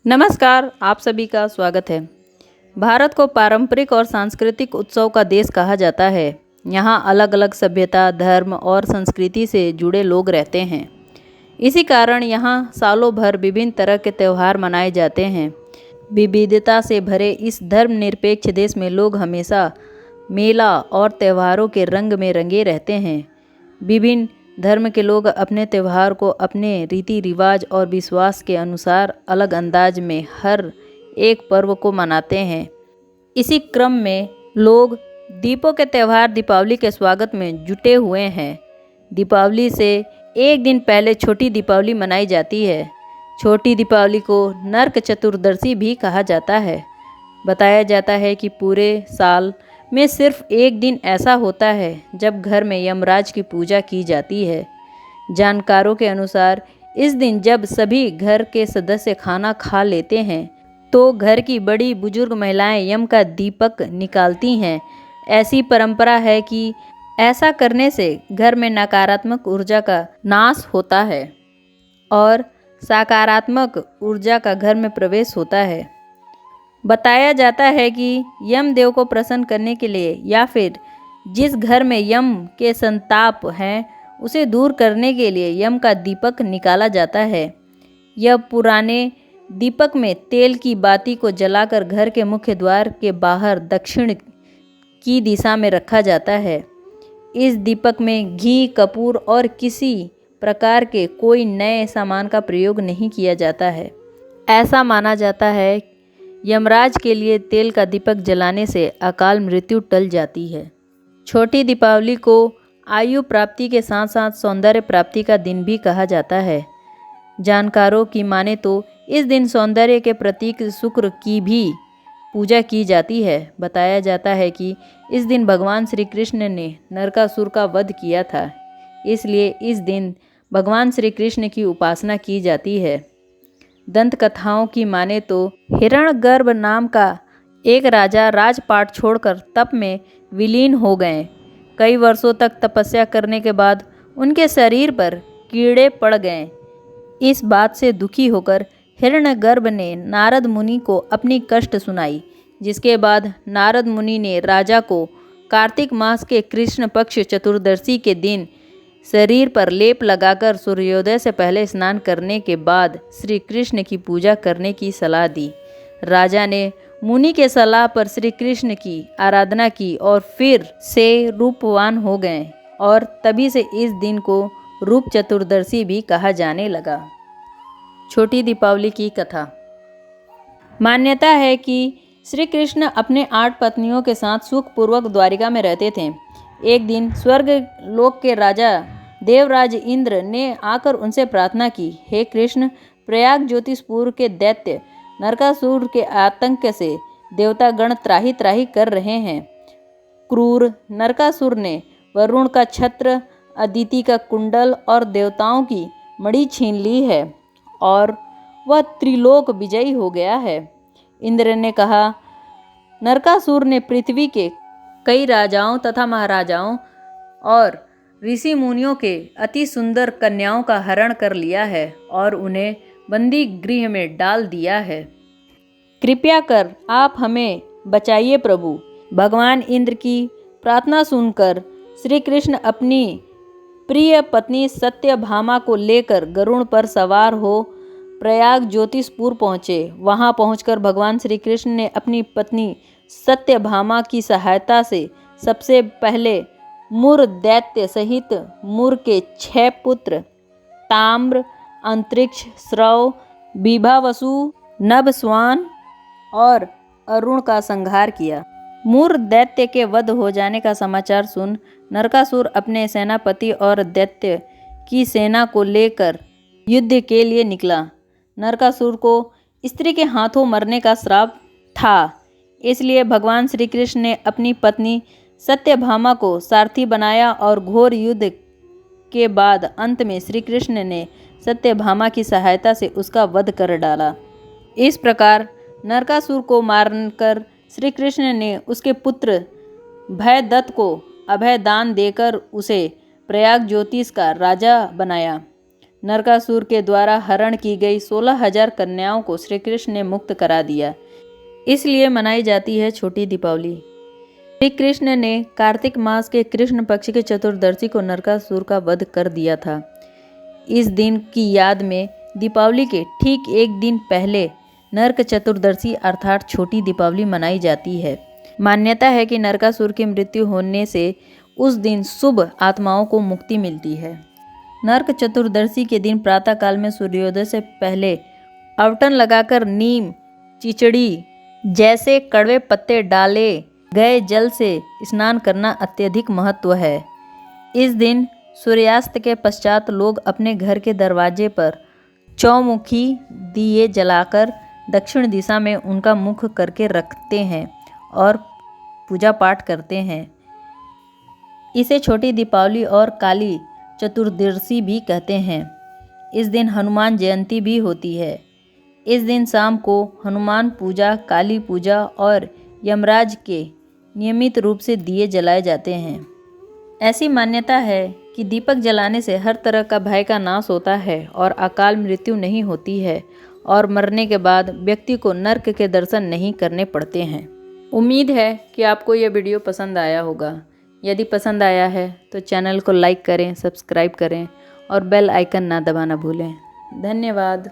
नमस्कार, आप सभी का स्वागत है। भारत को पारंपरिक और सांस्कृतिक उत्सव का देश कहा जाता है। यहाँ अलग अलग सभ्यता, धर्म और संस्कृति से जुड़े लोग रहते हैं। इसी कारण यहाँ सालों भर विभिन्न तरह के त्यौहार मनाए जाते हैं। विविधता से भरे इस धर्मनिरपेक्ष देश में लोग हमेशा मेला और त्योहारों के रंग में रंगे रहते हैं। विभिन्न धर्म के लोग अपने त्यौहार को अपने रीति रिवाज और विश्वास के अनुसार अलग अंदाज में हर एक पर्व को मनाते हैं। इसी क्रम में लोग दीपों के त्यौहार दीपावली के स्वागत में जुटे हुए हैं। दीपावली से एक दिन पहले छोटी दीपावली मनाई जाती है। छोटी दीपावली को नरक चतुर्दशी भी कहा जाता है। बताया जाता है कि पूरे साल में सिर्फ एक दिन ऐसा होता है जब घर में यमराज की पूजा की जाती है। जानकारों के अनुसार इस दिन जब सभी घर के सदस्य खाना खा लेते हैं तो घर की बड़ी बुजुर्ग महिलाएं यम का दीपक निकालती हैं। ऐसी परंपरा है कि ऐसा करने से घर में नकारात्मक ऊर्जा का नाश होता है और सकारात्मक ऊर्जा का घर में प्रवेश होता है। बताया जाता है कि यमदेव को प्रसन्न करने के लिए या फिर जिस घर में यम के संताप हैं उसे दूर करने के लिए यम का दीपक निकाला जाता है। यह पुराने दीपक में तेल की बाती को जलाकर घर के मुख्य द्वार के बाहर दक्षिण की दिशा में रखा जाता है। इस दीपक में घी, कपूर और किसी प्रकार के कोई नए सामान का प्रयोग नहीं किया जाता है। ऐसा माना जाता है यमराज के लिए तेल का दीपक जलाने से अकाल मृत्यु टल जाती है। छोटी दीपावली को आयु प्राप्ति के साथ साथ सौंदर्य प्राप्ति का दिन भी कहा जाता है। जानकारों की माने तो इस दिन सौंदर्य के प्रतीक शुक्र की भी पूजा की जाती है। बताया जाता है कि इस दिन भगवान श्री कृष्ण ने नरकासुर का वध किया था, इसलिए इस दिन भगवान श्री कृष्ण की उपासना की जाती है। दंत कथाओं की माने तो हिरण्यगर्भ नाम का एक राजा राजपाट छोड़कर तप में विलीन हो गए। कई वर्षों तक तपस्या करने के बाद उनके शरीर पर कीड़े पड़ गए। इस बात से दुखी होकर हिरण्यगर्भ ने नारद मुनि को अपनी कष्ट सुनाई, जिसके बाद नारद मुनि ने राजा को कार्तिक मास के कृष्ण पक्ष चतुर्दशी के दिन शरीर पर लेप लगाकर सूर्योदय से पहले स्नान करने के बाद श्री कृष्ण की पूजा करने की सलाह दी। राजा ने मुनि के सलाह पर श्री कृष्ण की आराधना की और फिर से रूपवान हो गए और तभी से इस दिन को रूप चतुर्दशी भी कहा जाने लगा। छोटी दीपावली की कथा। मान्यता है कि श्री कृष्ण अपने 8 पत्नियों के साथ सुखपूर्वक द्वारिका में रहते थे। एक दिन स्वर्ग लोक के राजा देवराज इंद्र ने आकर उनसे प्रार्थना की, हे कृष्ण, प्रयाग ज्योतिषपुर के दैत्य नरकासुर के आतंक से देवतागण त्राही त्राही कर रहे हैं। क्रूर नरकासुर ने वरुण का छत्र, अदिति का कुंडल और देवताओं की मणि छीन ली है और वह त्रिलोक विजयी हो गया है। इंद्र ने कहा, नरकासुर ने पृथ्वी के कई राजाओं तथा महाराजाओं और ऋषि मुनियों के अति सुंदर कन्याओं का हरण कर लिया है और उन्हें बंदी गृह में डाल दिया है। कृपया कर आप हमें बचाइए प्रभु। भगवान इंद्र की प्रार्थना सुनकर श्री कृष्ण अपनी प्रिय पत्नी सत्यभामा को लेकर गरुड़ पर सवार हो प्रयाग ज्योतिषपुर पहुँचे। वहाँ पहुँचकर भगवान श्री कृष्ण ने अपनी पत्नी सत्यभामा की सहायता से सबसे पहले मुर दैत्य सहित मुर के 6 पुत्र ताम्र, अंतरिक्ष, श्रव, विभावसु, नभस्वान और अरुण का संहार किया। मुर दैत्य के वध हो जाने का समाचार सुन नरकासुर अपने सेनापति और दैत्य की सेना को लेकर युद्ध के लिए निकला। नरकासुर को स्त्री के हाथों मरने का श्राप था, इसलिए भगवान श्री कृष्ण ने अपनी पत्नी सत्यभामा को सारथी बनाया और घोर युद्ध के बाद अंत में श्री कृष्ण ने सत्यभामा की सहायता से उसका वध कर डाला। इस प्रकार नरकासुर को मारकर श्री कृष्ण ने उसके पुत्र भयदत्त को अभय दान देकर उसे प्रयाग ज्योतिष का राजा बनाया। नरकासुर के द्वारा हरण की गई 16,000 कन्याओं को श्री कृष्ण ने मुक्त करा दिया। इसलिए मनाई जाती है छोटी दीपावली। श्री कृष्ण ने कार्तिक मास के कृष्ण पक्ष के चतुर्दशी को नरकासुर का वध कर दिया था। इस दिन की याद में दीपावली के ठीक एक दिन पहले नरक चतुर्दशी अर्थात छोटी दीपावली मनाई जाती है। मान्यता है कि नरकासुर की मृत्यु होने से उस दिन शुभ आत्माओं को मुक्ति मिलती है। नरक चतुर्दशी के दिन प्रातःकाल में सूर्योदय से पहले आवटन लगाकर नीम, चिचड़ी जैसे कड़वे पत्ते डाले गए जल से स्नान करना अत्यधिक महत्व है। इस दिन सूर्यास्त के पश्चात लोग अपने घर के दरवाजे पर चौमुखी दिए जलाकर दक्षिण दिशा में उनका मुख करके रखते हैं और पूजा पाठ करते हैं। इसे छोटी दीपावली और काली चतुर्दशी भी कहते हैं। इस दिन हनुमान जयंती भी होती है। इस दिन शाम को हनुमान पूजा, काली पूजा और यमराज के नियमित रूप से दिए जलाए जाते हैं। ऐसी मान्यता है कि दीपक जलाने से हर तरह का भय का नाश होता है और अकाल मृत्यु नहीं होती है और मरने के बाद व्यक्ति को नर्क के दर्शन नहीं करने पड़ते हैं। उम्मीद है कि आपको यह वीडियो पसंद आया होगा। यदि पसंद आया है तो चैनल को लाइक करें, सब्सक्राइब करें और बेल आइकन ना दबाना भूलें। धन्यवाद।